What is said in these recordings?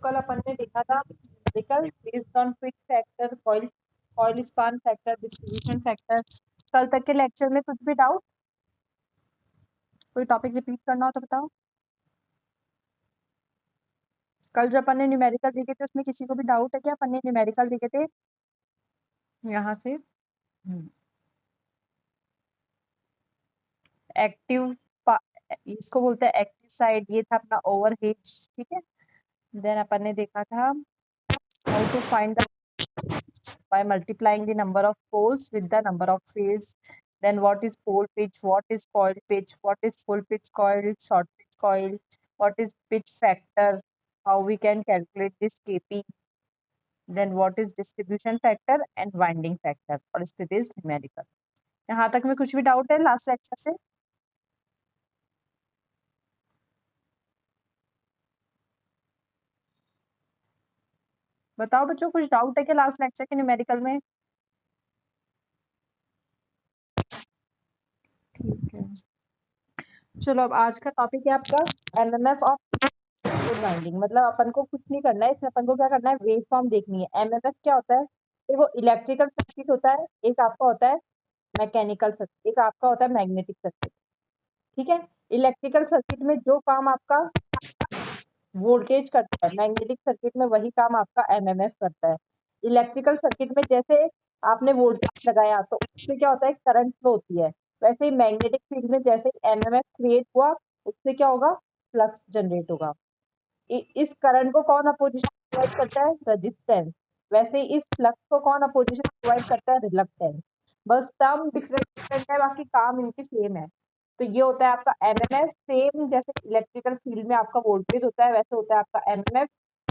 कल अपन ने देखा था numerical based on fit factor, coil span factor, distribution factor. कल तक के लेक्चर में कुछ भी डाउट? कोई टॉपिक रिपीट करना हो तो बताओ। कल जो अपन ने न्यूमेरिकल देखे थे उसमें किसी को भी डाउट है क्या? अपन ने न्यूमेरिकल देखे थे यहाँ से एक्टिव, इसको बोलते हैं एक्टिव साइड, ये था अपना ओवरहेड, ठीक है। देन अपन ने देखा था how to find the by multiplying the number of poles with the number of phase. Then what is pole pitch, what is coil pitch, what is full pitch coil, short pitch coil, what is pitch factor, how we can calculate this kp, then what is distribution factor and winding factor, और इस पे based numerical. यहाँ तक में कुछ भी doubt है last lecture से? बताओ बच्चों, कुछ डाउट है क्या लास्ट लेक्चर के न्यूमेरिकल में? ठीक है, चलो अब आज का टॉपिक है आपका एमएमएफ ऑफ वाइंडिंग। मतलब अपन को कुछ नहीं करना है इसमें, अपन को क्या करना है, वेव फॉर्म देखनी है। एमएमएफ क्या होता है? वो इलेक्ट्रिकल सर्किट होता है, एक आपका होता है मैकेनिकल सर्किट, एक आपका होता है मैग्नेटिक सर्किट, ठीक है। इलेक्ट्रिकल सर्किट में जो काम आपका वोल्टेज करता है, मैग्नेटिक सर्किट में वही काम आपका एमएमएफ करता है। इलेक्ट्रिकल सर्किट में जैसे आपने वोल्टेज लगाया तो उससे क्या होता है, करंट फ्लो होती है। वैसे ही मैग्नेटिक फील्ड में जैसे एमएमएफ क्रिएट हुआ उससे क्या होगा, फ्लक्स जनरेट होगा। इस करंट को कौन अपोजिशन प्रोवाइड करता है, रेजिस्टेंस। वैसे इस फ्लक्स को कौन अपोजिशन प्रोवाइड करता है, रिलक्टेंस। बस टर्म डिफरेंट है, बाकी काम इनकी सेम है। तो ये होता है आपका एमएमएफ। सेम जैसे इलेक्ट्रिकल फील्ड में आपका वोल्टेज होता है वैसे होता है आपका एमएमएफ।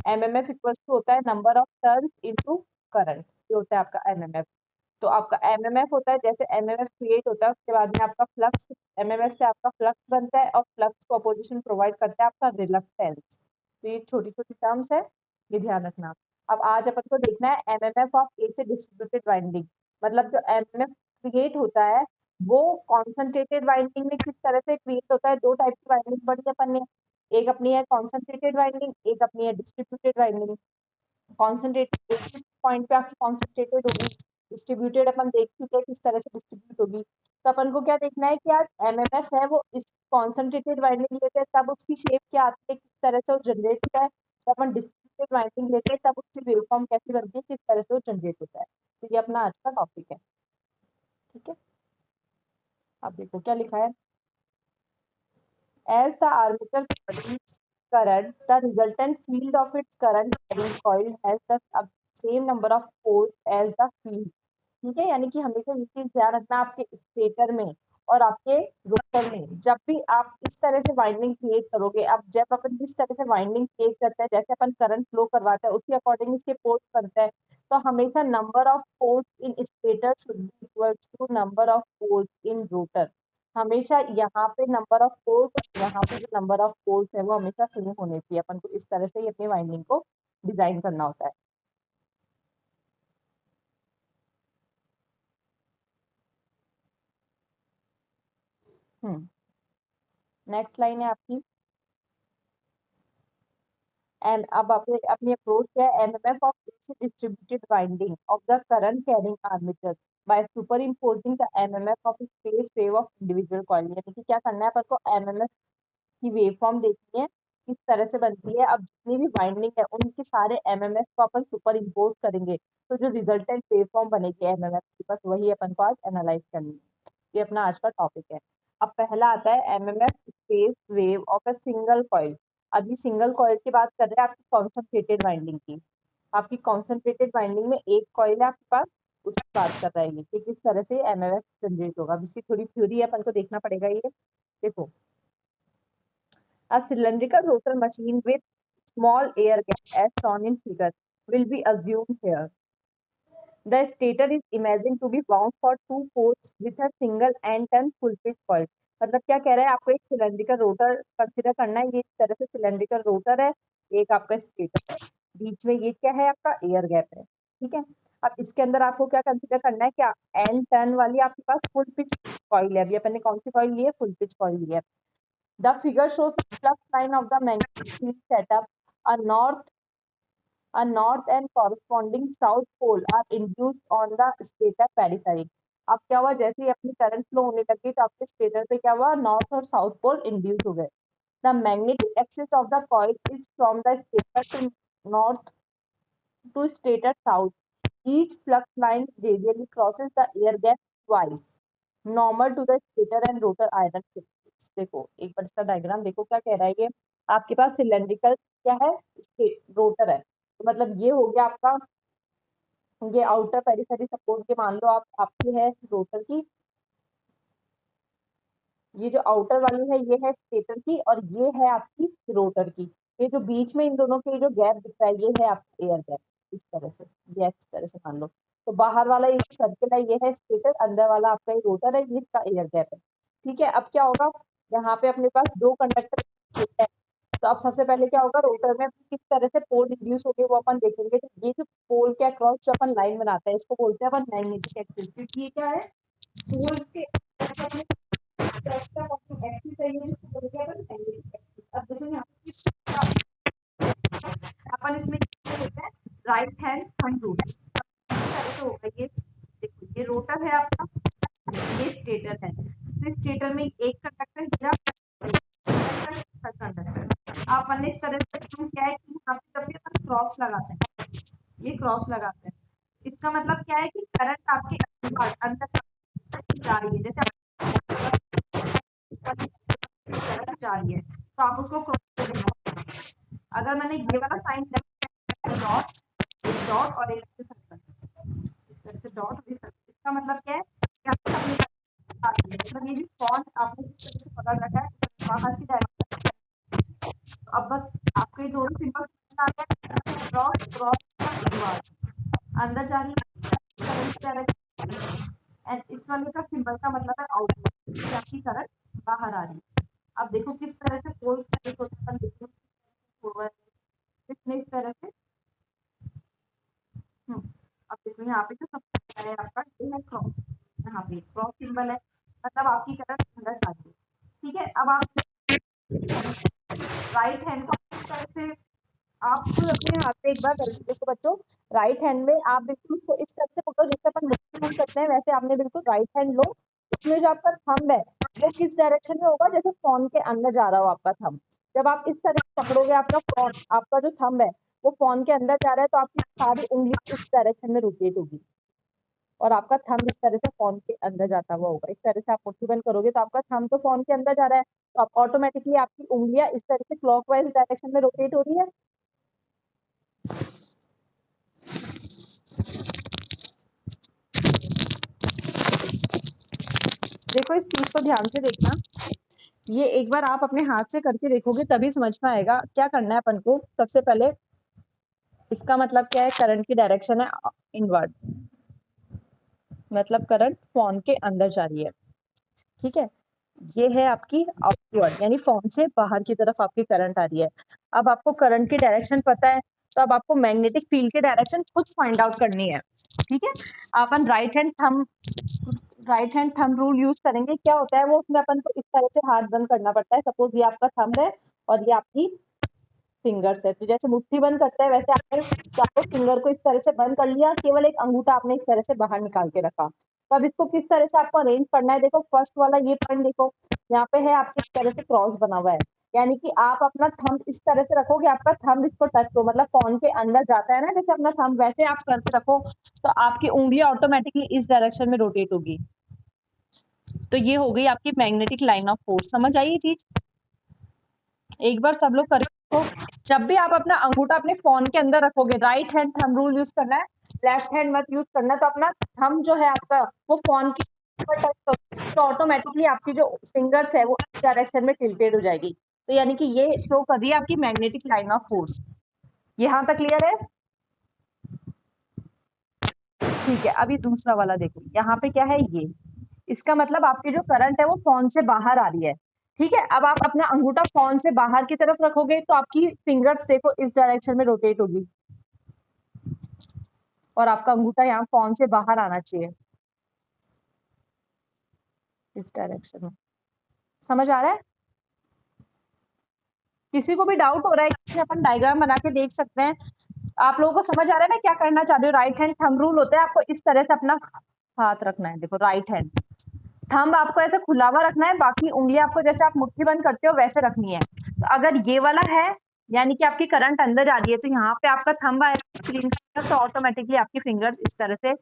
एमएमएफ इक्वल्स टू होता है number of turns into current, ये होता है आपका एमएमएफ। तो आपका एमएमएफ होता है, जैसे एमएमएफ क्रिएट होता है उसके बाद में आपका फ्लक्स, एमएमएफ से आपका फ्लक्स बनता है और फ्लक्स को अपोजिशन प्रोवाइड करता है आपका रिलक्टेंस। तो ये छोटी छोटी टर्म्स है, ये ध्यान रखना। अब आज अपन को देखना है एमएमएफ ऑफ ए से डिस्ट्रीब्यूटेड वाइंडिंग। मतलब जो एमएमएफ क्रिएट होता है वो कॉन्सेंट्रेटेड वाइंडिंग में किस तरह से क्रिएट होता है। दो टाइप की वाइंडिंग पढ़ी है अपन ने, एक अपनी है कॉन्सेंट्रेटेड वाइंडिंग, एक अपनी है डिस्ट्रीब्यूटेड वाइंडिंग। कॉन्सेंट्रेटेड एक पॉइंट पे आपकी कॉन्सेंट्रेटेड होगी, डिस्ट्रीब्यूटेड अपन देख चुके हैं किस तरह से डिस्ट्रीब्यूट होगी। तो अपन को क्या देखना है कि आज एमएमएफ है वो इस कॉन्सेंट्रेटेड वाइंडिंग लेते हैं तब उसकी शेप क्या आती है, किस तरह से वो जनरेट होता है। तो अपन डिस्ट्रीब्यूटेड वाइंडिंग लेते हैं तब उसकी वेवफॉर्म कैसी बनती है, किस तरह से वो जनरेट होता है। तो ये अपना आज का टॉपिक है, ठीक है। अब देखो क्या लिखा है, as the armature carries current, the resultant field of its current carrying coil has the same number of poles as the field। ठीक है, यानी कि हमेशा ये चीज ध्यान रखना आपके स्टेटर में और आपके रोटर में, जब भी आप इस तरह से वाइंडिंग क्रिएट करोगे, अब जब अपन जिस तरह से वाइंडिंग क्रिएट करते हैं, जैसे अपन करंट फ्लो करवाते हैं उसी अकॉर्डिंग इसके पोल्स बनते हैं। तो हमेशा number of poles in stator should be equal to number of poles in rotor. हमेशा यहाँ पे नंबर ऑफ पोल्स और यहाँ पे जो नंबर ऑफ पोल्स है वो हमेशा सेम होने चाहिए। अपन को इस तरह से ही अपनी वाइंडिंग को डिजाइन करना होता है। नेक्स्ट लाइन है आपकी, एंड अब अपनी अप्रोच है MMF of distributed winding of the current carrying armature by super imposing the MMF of space wave of individual coil. यानी कि क्या करना है अपन को, एमएमएफ की वेव फॉर्म देखनी है किस तरह से बनती है। अब जितनी भी वाइंडिंग है उनके सारे एमएमएफ को अपन सुपर इम्पोज करेंगे तो जो रिजल्टेंट वेव फॉर्म बनेगी एमएमएफ की, बस वही अपन को आज एनालाइज करनी है। ये अपना आज का टॉपिक है। अब पहला आता है MMF space wave of a single coil. अभी सिंगल कॉइल की बात कर रहे हैं आपकी कॉन्सेंट्रेटेड वाइंडिंग की। आपकी कॉन्सेंट्रेटेड वाइंडिंग में एक कॉइल है आपके पास, उसकी बात कर रहा है ये कि किस तरह से एमएमएफ जनरेट होगा। अब इसकी थोड़ी थ्योरी अपन को देखना पड़ेगा। ये देखो, a cylindrical rotor machine with small air gap as shown in figure will be assumed here. The stator is imagined to be wound for two poles with a single N-turn full pitch coil। मतलब क्या कह रहा है, आपको एक cylindrical rotor consider करना है। ये इस तरह से सिलेंड्रिकल रोटर है, एक आपका स्टेटर है, बीच में ये क्या है, आपका एयर गैप है, ठीक है। अब इसके अंदर आपको क्या कंसिडर करना है, क्या एन टर्न वाली आपके पास फुल पिच कॉइल है। अभी अपन ने कौन सी कॉइल ली है, फुल पिच कॉइल ली है। The figure shows the flux line of the magnetic field setup, a north A north and corresponding south pole are induced on the stator periphery. अब क्या हुआ, जैसे ही अपनी करंट फ्लो होने लगी तो आपके स्टेटर पे क्या हुआ, नॉर्थ और साउथ पोल इंड्यूस हो गए. The magnetic axis of the coil is from the stator to north to stator south. Each flux line radially crosses the air gap twice. Normal to the stator and rotor iron filaments. देखो एक बार इसका diagram देखो क्या कह रहा है ये. आपके पास सिलेंड्रिकल क्या है, रोटर है. तो मतलब ये हो गया आपका, ये आउटर पेरिफेरी सपोज के मान लो आप आपकी है रोटर की, ये जो आउटर वाली है ये है स्टेटर की और ये है आपकी रोटर की. ये जो बीच में इन दोनों के जो गैप दिख रहा है ये है आपका एयर गैप. इस तरह से, ये इस तरह से मान लो. तो बाहर वाला ये सर्कल है ये है स्टेटर, अंदर वाला आपका ये रोटर है, ये इसका एयर गैप है. ठीक है. अब क्या होगा, यहाँ पे अपने पास दो कंडक्टर है. तो अब सबसे पहले क्या होगा, रोटर में किस तरह से पोल इंड्यूस हो गए वो अपन देखेंगे. तो ये जो पोल के अक्रॉस जो अपन लाइन बनाते हैं इसको बोलते हैं अपन मैग्नेटिक एक्सिस. क्योंकि ये क्या है, पोल के एक्सिस है, ये जिसको बोलते हैं अपन मैग्नेटिक एक्सिस. अब देखो यहाँ अपन इसमें क्या होता है, राइट हैंड थंब रूल. इस तरह से होगा ये. देखो ये रोटर है आपका, ये स्टेटर है. तो स्टेटर में एक कंडक्टर गिरा, कंडक्टर अपन ने इस तरह से क्या है कि यहाँ पे जब भी अपन क्रॉस लगाते हैं, ये क्रॉस लगाते हैं, इसका मतलब क्या है कि करंट आपके अंदर जा रही है. जैसे करंट जा रही है तो आप उसको क्रॉस कर देना. अगर मैंने ये वाला साइन डॉट, डॉट और एक सर्कल, इस तरह से डॉट और इसका मतलब क्या है, मतलब ये भी फॉन्ट आपने इस तरह से पकड़ रखा है बाहर की डायरेक्शन. अब बस आपके दोनों सिंपल डॉट क्रॉस अंदर जा रही है एंड इस वाले का सिंबल का मतलब है आउटपुट, आपकी करंट बाहर आ रही है. अब देखो किस तरह से पोल कितने इस तरह से. अब देखो यहाँ पे जो सबसे है आपका ये है क्रॉस, यहाँ पे क्रॉस सिंबल है, मतलब आपकी करंट अंदर जा रही है. ठीक है. अब आप राइट हैंड को इस तरह से आप अपने हाथ पे एक बार करके देखो बच्चों. राइट हैंड में आप बिल्कुल उसको इस तरह से पकड़ो जैसे अपन मुट्ठी करते हैं, वैसे आपने बिल्कुल राइट हैंड लो. उसमें जो आपका थंब है वो किस डायरेक्शन में होगा, जैसे फोन के अंदर जा रहा हो आपका थंब. जब आप इस तरह से पकड़ोगे आपका फोन, आपका जो थंब है वो फोन के अंदर जा रहा है तो आपकी सारी उंगली इस डायरेक्शन में रोटेट होगी और आपका थंब इस तरह से फोन के अंदर जाता हुआ होगा. इस तरह से आप मुट्ठी बंद करोगे तो आपका थंब तो फोन के अंदर जा रहा है, तो आप ऑटोमेटिकली आपकी उंगलियां इस तरह से क्लॉकवाइज डायरेक्शन में रोटेट हो रही है. देखो इस चीज को ध्यान से देखना, ये एक बार आप अपने हाथ से करके देखोगे तभी समझ में आएगा. क्या करना है अपन को, सबसे पहले इसका मतलब क्या है, करंट की डायरेक्शन है इनवर्ड, मतलब करंट फोन के अंदर जा रही है. ठीक है. ये है आपकी आउटवर्ड, यानी फोन से बाहर की तरफ आपकी करंट आ रही है. अब आपको करंट की डायरेक्शन पता है तो अब आपको मैग्नेटिक फील्ड की डायरेक्शन खुद फाइंड आउट करनी है. ठीक है. अपन right hand thumb rule use करेंगे. क्या होता है वो, उसमें अपन को इस तरह से हाथ बंद करना पड़ता है. सपोज ये आपका थंब है और ये आपकी फिंगर्स है. तो जैसे मुट्ठी बंद करते हैं वैसे आपने फिंगर को इस तरह से बंद कर लिया, केवल एक अंगूठा आपने इस तरह से बाहर निकाल के रखा. तो अब इसको किस तरह से आपको अरेंज करना है, देखो फर्स्ट वाला ये पॉइंट देखो, यहाँ पे है आपकी इस तरह से क्रॉस बना हुआ है, यानी कि आप अपना थंब इस तरह से रखोगे, आपका थंब इसको टच हो, मतलब फोन के अंदर जाता है ना जैसे अपना थंब, वैसे आप करके रखो तो आपकी उंगली ऑटोमेटिकली इस डायरेक्शन में रोटेट होगी. तो ये हो गई आपकी मैग्नेटिक लाइन ऑफ फोर्स. समझ आई ये चीज? एक बार सब लोग करके देखो. जब भी आप अपना अंगूठा अपने फोन के अंदर रखोगे, right hand thumb rule use करना है, लेफ्ट हैंड मत यूज करना. तो अपना थंब जो है आपका वो फोन की टच करो तो ऑटोमेटिकली आपकी जो फिंगर्स है वो इस डायरेक्शन में टिल्टेड हो जाएगी. तो यानी कि ये शो कर रही है आपकी मैग्नेटिक लाइन ऑफ फोर्स. यहाँ तक क्लियर है? ठीक है. अभी दूसरा वाला देखो, यहाँ पे क्या है, ये इसका मतलब आपकी जो करंट है वो फोन से बाहर आ रही है. ठीक है. अब आप अपना अंगूठा फोन से बाहर की तरफ रखोगे तो आपकी फिंगर्स देखो इस डायरेक्शन में रोटेट होगी और आपका अंगूठा यहाँ फोन से बाहर आना चाहिए इस डायरेक्शन में. समझ आ रहा है? किसी को भी डाउट हो रहा है कि अपन डायग्राम बना के देख सकते हैं. आप लोगों को समझ आ रहा है मैं क्या करना चाह रही हूँ? राइट हैंड थंब रूल होता है, आपको इस तरह से अपना हाथ रखना है। देखो राइट हैंड थंब आपको ऐसे खुला हुआ रखना है, बाकी उंगलियां आपको जैसे आप मुट्ठी बंद करते हो वैसे रखनी है। तो अगर ये वाला है यानी कि आपकी करंट अंदर जा रही है, तो यहाँ पे आपका थंब आएगा स्क्रीन का, तो ऑटोमेटिकली आपकी फिंगर्स इस तरह से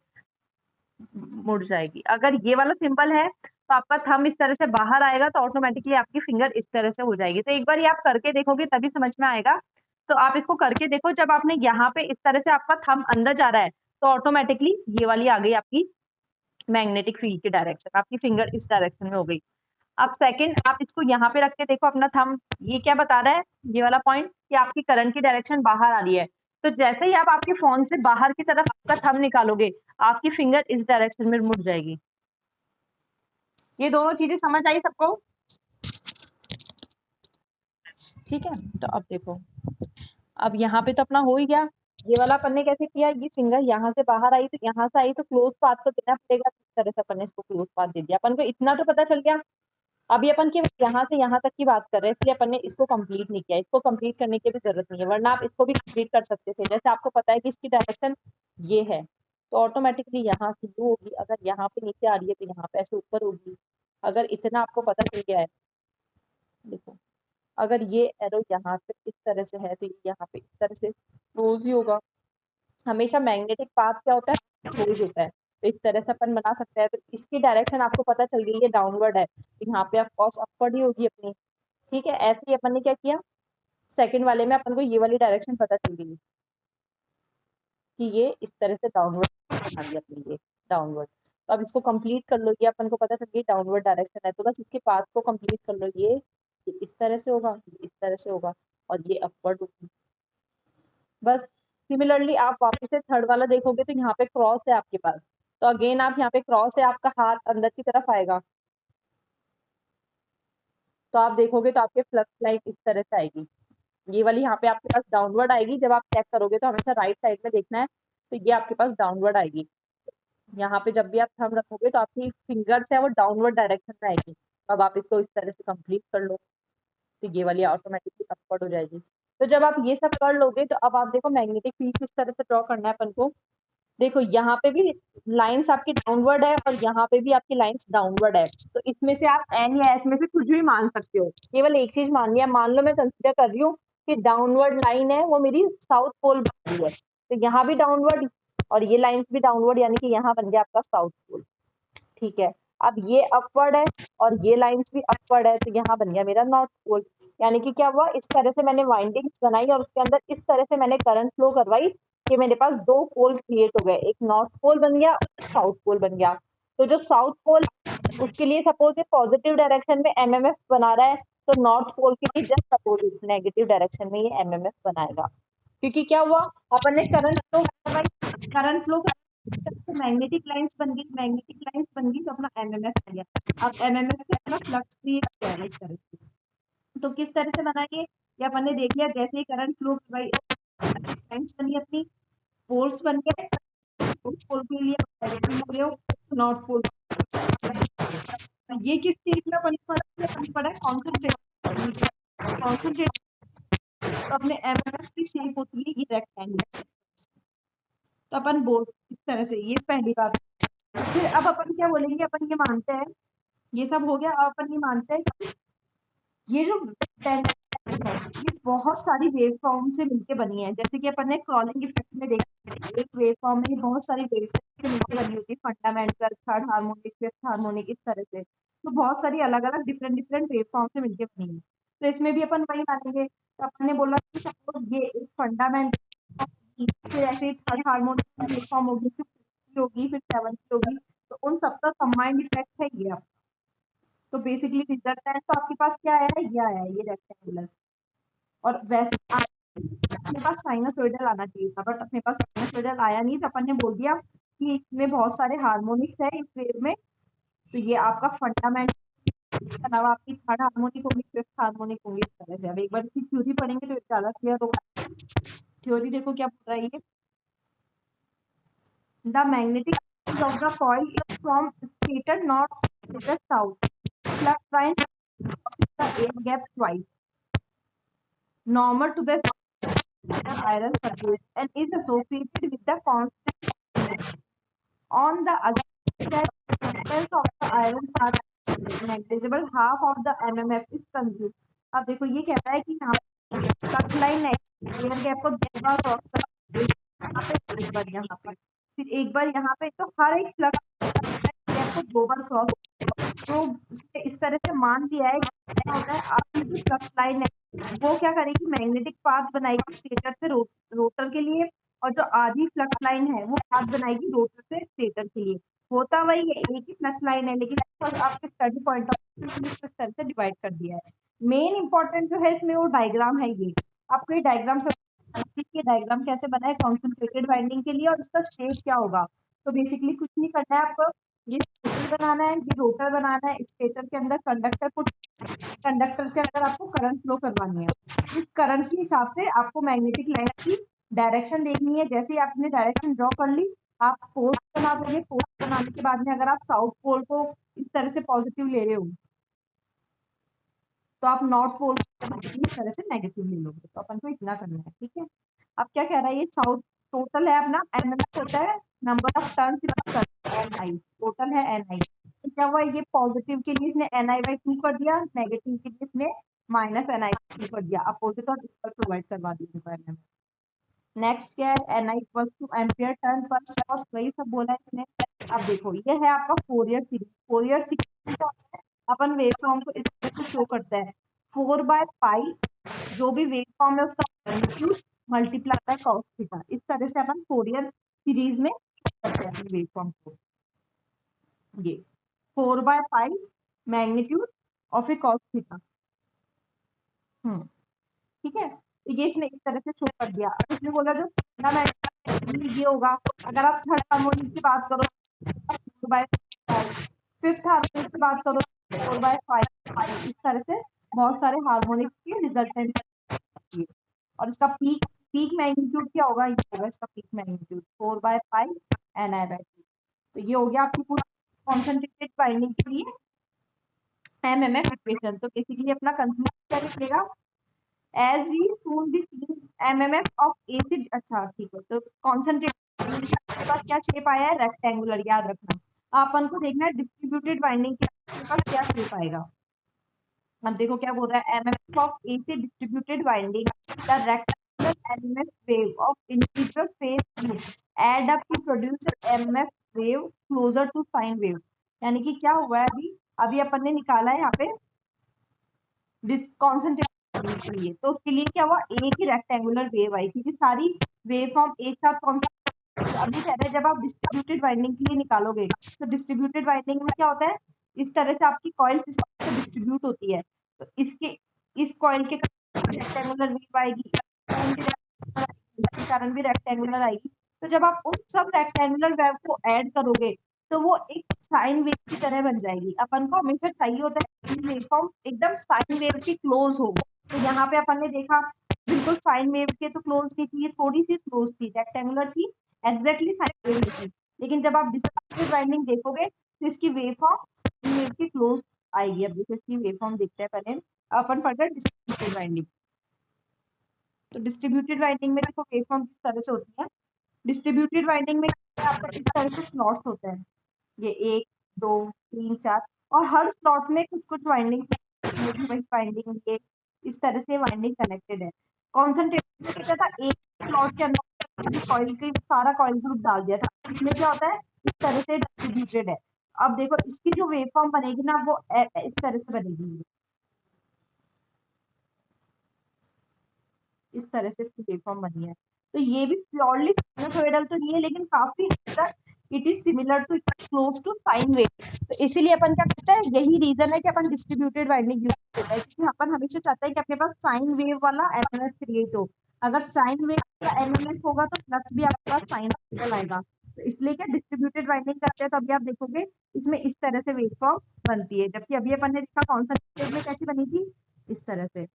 मुड़ जाएगी। अगर ये वाला सिंबल है तो आपका थंब इस तरह से बाहर आएगा, तो ऑटोमेटिकली आपकी फिंगर इस तरह से हो जाएगी। तो एक बार ये आप करके देखोगे तभी समझ में आएगा। तो आप इसको करके देखो, जब आपने यहाँ पे इस तरह से आपका थंब अंदर जा रहा है तो ऑटोमेटिकली ये वाली आ गई आपकी मैग्नेटिक फील्ड की डायरेक्शन, आपकी फिंगर इस डायरेक्शन में हो गई। अब सेकंड आप इसको यहाँ पे रख के देखो अपना थंब, ये क्या बता रहा है ये वाला पॉइंट कि आपकी करंट की डायरेक्शन बाहर आ रही है। तो जैसे ही आप आपके फोन से बाहर की तरफ आपका थंब निकालोगे, आपकी फिंगर इस डायरेक्शन में मुड़ जाएगी। ये दोनों चीजें समझ आई सबको? ठीक है, तो अब देखो, अब यहाँ पे तो अपना हो ही गया। ये वाला अपन ने कैसे किया, ये फिंगर यहाँ से बाहर आई तो यहाँ से आई तो क्लोज पाथ तो देना पड़ेगा, इस तरह से अपन ने इसको क्लोज पाथ दे दिया। अपन को इतना तो पता चल गया। अभी अपन केवल यहाँ से यहाँ तक की बात कर रहे हैं, इसलिए अपन ने इसको कंप्लीट नहीं किया। इसको कंप्लीट करने की भी जरूरत नहीं है, वरना आप इसको भी कंप्लीट कर सकते थे। जैसे आपको पता है कि इसकी डायरेक्शन ये है, तो ऑटोमेटिकली यहाँ से ये होगी, अगर यहाँ पे नीचे आ रही है तो यहाँ पे ऐसे ऊपर होगी। अगर इतना आपको पता चल गया है, देखो अगर ये एरो यहाँ पे इस तरह से है तो ये यहाँ पे इस तरह से क्लोज ही होगा। हमेशा मैग्नेटिक पाथ क्या होता है, क्लोज होता है। तो इस तरह से अपन बना सकते हैं। तो इसकी डायरेक्शन आपको पता चल गई, ये डाउनवर्ड है, तो यहाँ पे ऑफकोर्स अपवर्ड ही होगी अपनी। ठीक है, ऐसे ही अपन ने क्या किया, सेकंड वाले में अपन को ये वाली डायरेक्शन पता चल गई कि ये इस तरह से डाउनवर्ड बना दिया अपने, ये डाउनवर्ड। तो अब इसको कंप्लीट कर लो, ये अपन को पता चल गई डाउनवर्ड डायरेक्शन है, तो बस इसके पाथ को कंप्लीट कर लो। ये इस तरह से होगा, ये इस तरह से होगा, और ये अपवर्ड होगी। बस सिमिलरली आप वापस से थर्ड वाला देखोगे तो यहाँ पे क्रॉस है आपके पास, तो अगेन आप यहाँ पे क्रॉस है, आपका हाथ अंदर की तरफ आएगा, तो आप देखोगे तो आपके फ्लक्स लाइन इस तरह से आएगी। ये वाली यहाँ पे आपके पास डाउनवर्ड आएगी, जब आप चेक करोगे तो हमेशा राइट साइड में देखना है, तो ये आपके पास डाउनवर्ड आएगी। यहाँ पे जब भी आप थंब रखोगे तो आपकी फिंगर्स है वो डाउनवर्ड डायरेक्शन में आएगी। अब आप इसको इस तरह से कंप्लीट कर लो, तो ये वाली ऑटोमेटिकली अपवर्ड हो जाएगी। तो जब आप ये सब कर लोगे तो अब आप देखो मैग्नेटिक फील्ड किस तरह से ड्रॉ करना है अपन को। देखो यहाँ पे भी लाइंस आपकी डाउनवर्ड है और यहाँ पे भी आपकी लाइंस डाउनवर्ड है, तो इसमें से आप एन या एस में से कुछ भी मान सकते हो। केवल एक चीज माननी है, मान लो मैं कंसिडर कर रही हूँ कि डाउनवर्ड लाइन है वो मेरी साउथ पोल बन रही है, तो यहाँ भी डाउनवर्ड और ये लाइंस भी डाउनवर्ड, यानी कि यहाँ बन गया आपका साउथ पोल। ठीक है, अब ये अपवर्ड है और ये लाइंस भी अपवर्ड है, तो यहाँ बन गया मेरा नॉर्थ पोल। यानी कि क्या हुआ, इस तरह से मैंने वाइंडिंग्स बनाई और उसके अंदर इस तरह से मैंने करंट फ्लो करवाई कि मेरे पास दो पोल क्रिएट हो गए, एक नॉर्थ पोल बन गया और साउथ पोल बन गया। तो जो साउथ पोल उसके लिए सपोज पॉजिटिव डायरेक्शन में एमएमएफ बना रहा है, तो नॉर्थ पोल के लिए जस्ट सपोज नेगेटिव डायरेक्शन में ये एमएमएफ बनाएगा। क्योंकि क्या हुआ, अपन ने करंट फ्लो करवाई, करंट फ्लो मैग्नेटिक लाइंस बन गई, मैग्नेटिक लाइंस बन गई तो अपना एमएमएफ आ गया। अब एमएमएफ से अपना फ्लक्स क्रिएट किया है इस तरह से। तो किस तरह से बना ये अपन ने देख लिया, जैसे ही करंट फ्लो करवाई लाइंस बनी अपनी, पोल्स बन गए, पोल के लिए डायरेक्शन हो गया नॉर्थ पोल। ये किस चीज में बनी पड़ा है, बनी पड़ा है कॉन्सेंट्रेट, कॉन्सेंट्रेट। तो अपने एमएमएफ की शेप होती है ये रेक्टेंगल। तो अपन बोल इस तरह से, ये पहली बात। फिर अब अपन क्या बोलेंगे, अपन ये मानते हैं, ये सब हो गया। अब अपन ये मानते हैं कि ये जो ये बहुत सारी वेव फॉर्म से मिलके बनी है। जैसे कि अपन ने क्रॉलिंग इफेक्ट में देखा, एक वेव फॉर्म में बहुत सारी वेव से मिलकर बनी होती है, fundamental, third harmonic, fifth harmonic, इस तरह से। तो बहुत सारी अलग अलग डिफरेंट डिफरेंट वेव फॉर्म से मिलकर बनी है, तो इसमें भी अपन वही मानेंगे। तो अपन ने बोला कि सपोज ये एक फंडामेंटल, फिर ऐसे थर्ड हार्मोनिक वेव फॉर्म होगी, फिर होगी, फिर सेवंथ होगी, तो उन सबका कंबाइंड इफेक्ट है ये। तो बेसिकली रिजल्ट है, तो आपके पास क्या आया है, ये आया है, ये रेक्टेंगुलर। और वैसे अपने पास साइनसोइडल आना चाहिए था, बट अपने पास साइनसोइडल आया नहीं, तो अपन ने बोल दिया कि इसमें बहुत सारे हार्मोनिक्स है इस वेव में। तो ये आपका फंडामेंटल, इसके अलावा आपकी थर्ड हार्मोनिक होगी, फिफ्थ हार्मोनिक होगी, इस तरह से। अब एक बार इसकी थ्योरी पढ़ेंगे तो ज्यादा क्लियर होगा। थ्योरी देखो क्या बोल रहा है ये, the magnetic of the coil is from stator north to the south, flux line the air gap twice, normal to the iron surface and is associated with the constant. On the other side, substance of the iron part negligible, half of the MMF is consumed. अब देखो ये कहता है कि यहाँ flux line है, air gap को 2 बार cross कर, यहाँ पे एक बार, यहाँ पे फिर एक बार, यहाँ पे, तो हर एक फ्लक्स गैप को 2 बार क्रॉस, तो उसने इस तरह से मान दिया है क्या होता है, आपकी जो फ्लक्स लाइन है वो क्या करेगी, मैग्नेटिक पाथ बनाएगी स्टेटर से रोटर के लिए, और जो आधी फ्लक्स लाइन है वो पाथ बनाएगी रोटर से स्टेटर के लिए। होता वही है, एक ही फ्लक्स लाइन है, लेकिन आपके स्टडी पॉइंट ऑफ व्यू इस तरह से डिवाइड कर दिया है। मेन इंपॉर्टेंट जो है इसमें वो डायग्राम है, ये आपको ये डायग्राम ये डायग्राम कैसे बना है कॉन्सेंट्रेटेड वाइंडिंग के लिए और इसका शेप क्या होगा। तो बेसिकली कुछ नहीं करना है आपको, ये स्टेटर बनाना है, ये रोटर बनाना है, स्टेटर के अंदर कंडक्टर को, कंडक्टर के अंदर आपको करंट फ्लो करवानी है, इस करंट के हिसाब से आपको मैग्नेटिक लाइन की डायरेक्शन देखनी है। जैसे ही आपने डायरेक्शन ड्रॉ कर ली, आप फोर्स बना दोगे, फोर्स बनाने के बाद में अगर आप साउथ पोल को इस तरह से पॉजिटिव ले रहे हो तो आप नॉर्थ पोल इस तरह से नेगेटिव ले लोगे। तो अपन को इतना करना है, ठीक है। अब क्या कह रहा है, ये साउथ टोटल है अपना एमएमएफ होता है number of turns NI, total है एनआई। तो क्या हुआ, ये पॉजिटिव के लिए इसने NI/2 कर दिया, नेगेटिव के लिए इसने -NI/2 कर दिया, अपोजिट और इक्वल प्रोवाइड करवा दिया एमएमएफ। नेक्स्ट क्या है, NI equal two ampere turn पर सेकंड, वही सब बोला है इसने। अब देखो ये है आपका फोरियर सीरीज, फोरियर सीरीज अपन वेवफॉर्म को इस तरह से शो करता है, 4/पाई जो भी वेवफॉर्म है उसका magnitude multiply by cos theta, इस तरह से अपन फोरियर सीरीज में करते हैं वेवफॉर्म को। ये 4/पाई magnitude of a cos theta, ठीक है। तो ये इसने इस तरह से शो कर दिया। अब इसने बोला जो ये होगा, अगर आप थर्ड हार्मोनिक की बात करो 4/5, फिफ्थ हार्मोनिक की बात करो 4/5, इस तरह से बहुत सारे हार्मोनिक्स के रिजल्टेंट। और इसका पीक मैग्नीट्यूड क्या होगा, ये होगा इसका पीक मैग्नीट्यूड 4/5 NI/2। तो ये हो गया आपकी पूरी कॉन्सेंट्रेटेड बाइंडिंग के लिए एमएमएफ इक्वेशन। तो बेसिकली अपना कंक्लूजन क्या निकलेगा, as we soon be seen MMF of AC, अच्छा ठीक है। तो कॉन्सेंट्रेटेड के पास क्या शेप आया है, रेक्टेंगुलर, याद रखना। अपन को देखना है डिस्ट्रीब्यूटेड वाइंडिंग के पास क्या शेप आएगा। अब देखो क्या बोल रहा है, MMF of AC distributed winding, the rectangular MMF wave of integral phase add up to produce MMF wave closer to sine wave। यानी कि क्या हुआ है, अभी अपन ने निकाला है यहाँ पे कॉन्सेंट्रेटेड के लिए, तो उसके लिए क्या हुआ, एक ही रेक्टेंगुलर वेव आई, क्योंकि सारी वेव फॉर्म एक साथ कौन सा। अभी कह रहे हैं जब आप डिस्ट्रीब्यूटेड वाइंडिंग के लिए निकालोगे तो डिस्ट्रीब्यूटेड वाइंडिंग में क्या होता है, इस तरह से आपकी कॉइल सिस्टम डिस्ट्रीब्यूट होती है, तो इसके इस कॉइल के रेक्टेंगुलर वेव आएगी, कारण भी रेक्टेंगुलर आएगी। तो जब आप उन सब रेक्टेंगुलर वेव को ऐड करोगे तो वो एक साइन वेव की तरह बन जाएगी। अपन को हमेशा चाहिए होता है वेवफॉर्म एकदम साइन वेव के क्लोज हो। तो यहाँ पे अपन ने देखा बिल्कुल साइन वेव के तो क्लोज नहीं थी, ये थोड़ी सी क्लोज थी, रेक्टेंगुलर थी, एग्जैक्टली साइन वेव थी। लेकिन जब आप डिस्ट्रीब्यूटेड वाइंडिंग देखोगे तो इसकी वेवफॉर्म साइन वेव के क्लोज आएगी। अब देखो इसकी वेवफॉर्म देखते हैं पहले, अपन फर्दर डिस्ट्रीब्यूटेड वाइंडिंग। तो डिस्ट्रीब्यूटेड वाइंडिंग में देखो वेवफॉर्म किस तरह से होती है। डिस्ट्रीब्यूटेड वाइंडिंग में आपका इस तरह से स्लॉट्स होते हैं, ये 1 2 3 4, और हर स्लॉट में कुछ कुछ वाइंडिंग वाइंडिंग ये इस तरह से वाइंडिंग कनेक्टेड है। कॉन्सेंट्रेटेड में क्या था, एक स्लॉट के अंदर कॉइल के सारा कॉइल ग्रुप डाल दिया था, इसमें क्या होता है इस तरह से डिस्ट्रीब्यूटेड है। अब देखो इसकी जो वेवफॉर्म बनेगी ना वो इस तरह से बनेगी, इस तरह से इसकी वेवफॉर्म बनी है। तो ये भी प्योरली साइनसोइडल तो नहीं है, लेकिन काफी हद तक it is similar to close to sine wave. तो इसीलिए अपन क्या करते हैं, यही रीजन है कि अपन डिस्ट्रीब्यूटेड वाइंडिंग यूज करते हैं, क्योंकि अपन हमेशा चाहते हैं कि अपने पास साइन वेव वाला एमएमएफ क्रिएट हो। अगर साइन वेव का एमएमएफ होगा तो फ्लक्स भी आपके पास साइनसोइडल आएगा। तो इसलिए क्या डिस्ट्रीब्यूटेड वाइंडिंग करते हैं तो अभी आप देखोगे इसमें इस तरह से वेवफॉर्म बनती है, जबकि अभी अपन ने देखा कॉन्सेंट्रेटेड में कैसी बनी थी, इस तरह से।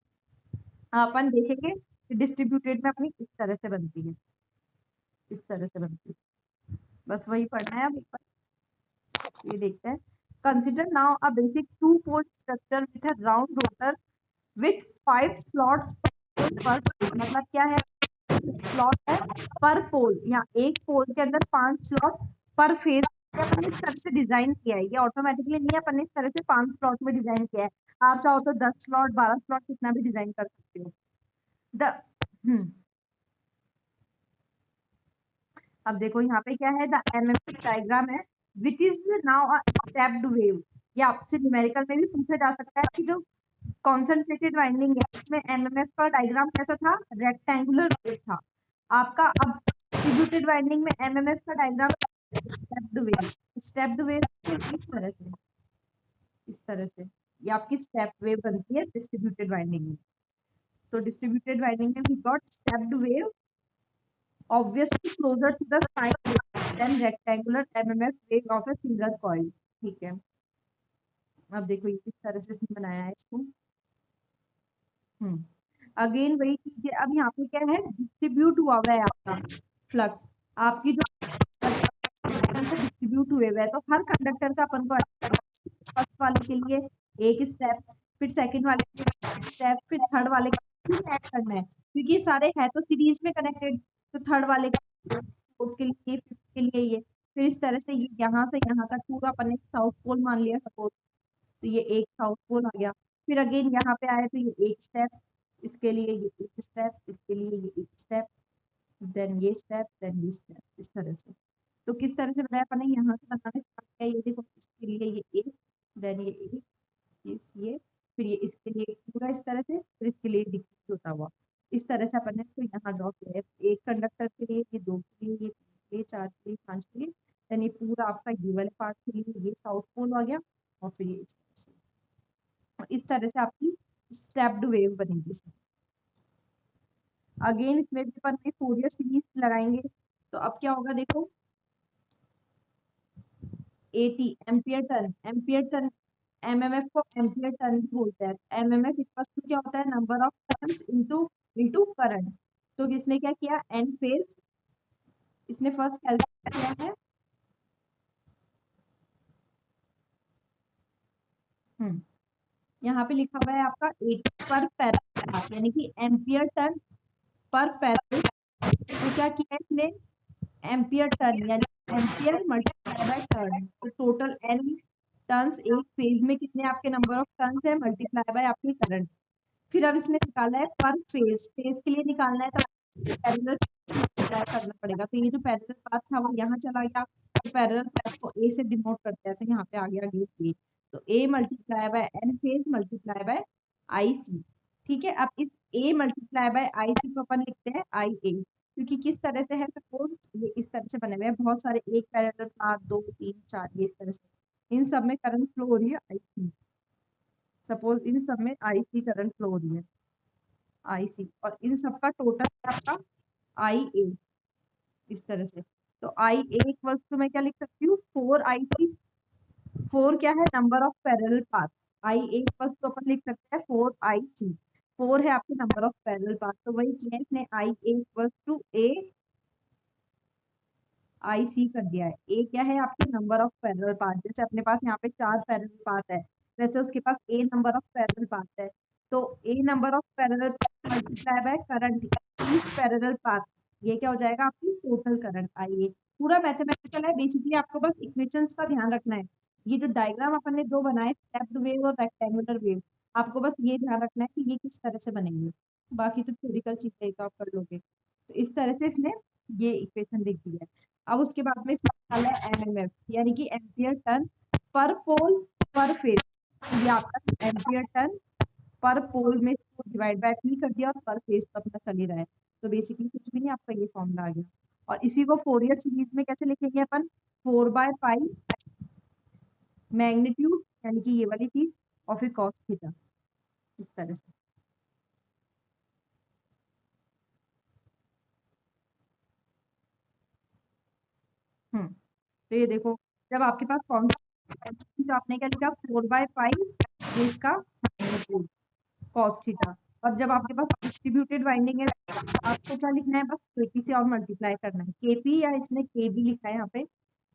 अपन देखेंगे डिस्ट्रीब्यूटेड में अपनी इस तरह से बनती है, इस तरह से बनती है। बस वही पढ़ना है। अब एक बार ये देखते हैं, consider now a basic 2-pole structure with a round rotor with 5 slots per. मतलब क्या है, स्लॉट है पर पोल, यहाँ एक पोल के अंदर 5 स्लॉट पर फेज अपन ने इस तरह से डिजाइन किया है। ये ऑटोमेटिकली नहीं है, अपन ने इस तरह से 5 स्लॉट में डिजाइन किया है। आप चाहो तो 10 स्लॉट 12 स्लॉट कितना भी डिजाइन कर सकते हो। अब देखो यहाँ पे क्या है, द एमएमएफ डायग्राम है which is now stepped wave. ये आपसे न्यूमेरिकल में भी पूछा जा सकता है कि जो कॉन्सेंट्रेटेड वाइंडिंग है इसमें एमएमएफ का डायग्राम कैसा था, रेक्टेंगुलर वेव था आपका। अब डिस्ट्रीब्यूटेड वाइंडिंग में एमएमएफ का diagram stepped wave. Stepped wave इस तरह से ये आपकी स्टेप वेव बनती है डिस्ट्रीब्यूटेड वाइंडिंग में। तो डिस्ट्रीब्यूटेड वाइंडिंग में we got stepped wave obviously closer to the sine than rectangular MMF wave of a single coil। ठीक है, अब देखो ये किस तरह से इसने बनाया है इसको। अगेन वही चीज है, अब यहाँ पे क्या है, डिस्ट्रीब्यूट हुआ हुआ है आपका फ्लक्स, आपकी जो डिस्ट्रीब्यूट हुए हुए है, तो हर कंडक्टर का अपन को फर्स्ट वाले के लिए एक स्टेप, फिर सेकंड वाले के लिए स्टेप, फिर थर्ड वाले का ऐड करना है, क्योंकि सारे है तो सीरीज में कनेक्टेड। तो थर्ड वाले फोर्थ के लिए, फिफ्थ के लिए ये, फिर इस तरह से ये यहाँ से यहाँ तक पूरा अपन ने साउथ पोल मान लिया सपोज, तो ये एक साउथ पोल आ गया। फिर अगेन यहाँ पे आए तो ये एक स्टेप, इसके लिए ये एक स्टेप, इसके लिए ये एक स्टेप, देन ये स्टेप, देन ये स्टेप, इस तरह से। तो किस तरह से बनाया अपन ने, यहाँ से बनाना स्टार्ट किया, ये देखो इसके लिए ये एक, देन ये एक, ये फिर ये इसके लिए पूरा इस तरह से, फिर इसके लिए डिक्रीज होता हुआ इस तरह से अपन ने इसको यहाँ ड्रॉ किया है। एक कंडक्टर के लिए, ये दो के लिए, ये तीन के लिए, चार के लिए, पांच के लिए, देन ये पूरा आपका ये वाले पार्ट के लिए ये साउथ पोल आ गया, और फिर ये इस तरह से, और इस तरह से आपकी स्टेप्ड वेव बनेगी। अगेन इसमें भी अपन ने फोरियर सीरीज लगाएंगे, तो अब क्या होगा देखो, eighty ampere turn, ampere turn MMF को एम्पियर टर्न भी बोलते हैं। एमएमएफ इक्वल टू क्या होता है, number of turns into current. तो किसने क्या किया, एन फेज, इसने फर्स्ट कैलकुलेट किया है। यहाँ पे लिखा हुआ है आपका 80 पर पैरेलल, यानी कि एम्पियर टर्न पर पैरेलल। तो क्या किया इसने, एम्पियर टर्न यानी एम्पियर मल्टीप्लाई बाय टर्न, तो टोटल एन टर्न्स एक फेज में कितने आपके नंबर ऑफ टर्न्स है, मल्टीप्लाई बाय आपकी करंट। फिर अब इसने निकाला है पर फेज, फेज के लिए निकालना है तो पैरेलल करना पड़ेगा। तो ये जो पैरेलल पाथ था वो यहाँ चला गया, तो पैरेलल पाथ को ए से डिनोट करते हैं, तो यहाँ पे आ गया ए। तो A multiply by N phase multiply by I C. ठीक है, अब इस ए मल्टीप्लाई बाय आई सी को अपन लिखते हैं आई ए, क्योंकि किस तरह से है, सपोज ये इस तरह से बने हुए हैं बहुत सारे, एक पैरेलल पाथ, दो, तीन, चार, ये इस तरह से, इन सब में करंट फ्लो हो रही है आई सी। सपोज इन सब में आई सी करंट फ्लो हो रही है, आई सी, और इन सबका टोटल आपका आई ए, इस तरह से। तो आई ए इक्वल्स टू मैं क्या लिख सकती हूँ, 4 आई सी। 4 क्या है, number of parallel path, I A equals to अपन लिख सकते हैं 4 आई सी। 4 है आपके नंबर ऑफ पैरेलल पाथ, तो वही किया इसने, आई ए इक्वल्स टू ए आई सी कर दिया है। ए क्या है आपके नंबर ऑफ पैरेलल पाथ, जैसे अपने पास यहाँ पे 4 पैरेलल पाथ है, वैसे उसके पास A number of parallel path है। तो A number of parallel path multiply by current parallel path, ये क्या हो जाएगा आपकी टोटल करंट आई ए। पूरा मैथमेटिकल है, बेसिकली आपको बस इक्वेशंस का ध्यान रखना है। ये जो डायग्राम अपन ने दो बनाए, स्टेप्ड वेव और रेक्टेंगुलर वेव, आपको बस ये ध्यान रखना है कि ये किस तरह से बनेंगे, बाकी तो थ्योरिकल चीजें तो आप कर लोगे। तो इस तरह से इसने ये इक्वेशन लिख दी है। अब उसके बाद में निकाला है एमएमएफ, यानी कि एम्पियर टर्न पर पोल पर फेज। ये आपका एम्पियर टर्न पर पोल में डिवाइड बाय पी कर दिया, और पर फेज तो अपना चल ही रहा है। तो बेसिकली कुछ भी नहीं, आपका ये फॉर्मूला आ गया। और इसी को फोरियर सीरीज में कैसे लिखेंगे अपन, 4/पाई मैग्नीट्यूड, यानी कि ये वाली चीज, और फिर कॉस थीटा, इस तरह से। तो ये देखो, जब आपके पास कौन सा, तो आपने क्या लिखा, 4/पाई इसका कॉस थीटा। और जब आपके पास डिस्ट्रीब्यूटेड वाइंडिंग है, आपको क्या लिखना है, बस केपी से और मल्टीप्लाई करना है, केपी या इसने केबी लिखा है यहाँ पे।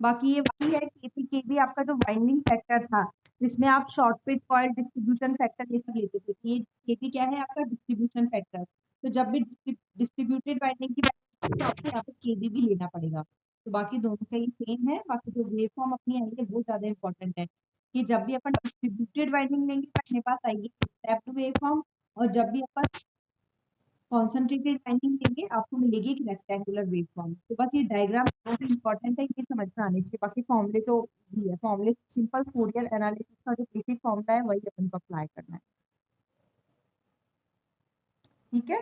बाकी ये वही है, केपी केबी आपका जो वाइंडिंग फैक्टर था, जिसमें आप शॉर्ट पिट कॉइल डिस्ट्रीब्यूशन फैक्टर ये सब लेते थे, ये केपी क्या है आपका डिस्ट्रीब्यूशन फैक्टर। तो जब भी डिस्ट्रीब्यूटेड वाइंडिंग की तो आपको यहाँ पे केबी भी लेना पड़ेगा। तो बाकी दोनों का ही सेम है, बाकी जो वेव फॉर्म अपनी आएगी वो ज्यादा इंपॉर्टेंट है कि जब भी अपन डिस्ट्रीब्यूटेड वाइंडिंग लेंगे तो अपने पास आएगी स्टेप्ड वेव फॉर्म, और जब भी अपन कॉन्सेंट्रेटेड वाइंडिंग लेंगे आपको मिलेगी एक रेक्टेंगुलर वेव फॉर्म। तो बस ये डायग्राम बहुत इंपॉर्टेंट है, ये समझ में आने चाहिए। बाकी फॉर्मूले तो भी है, फॉर्मूले सिंपल फोरियर एनालिसिस का जो बेसिक फॉर्मूला है वही अपन को अप्लाई करना है। ठीक है।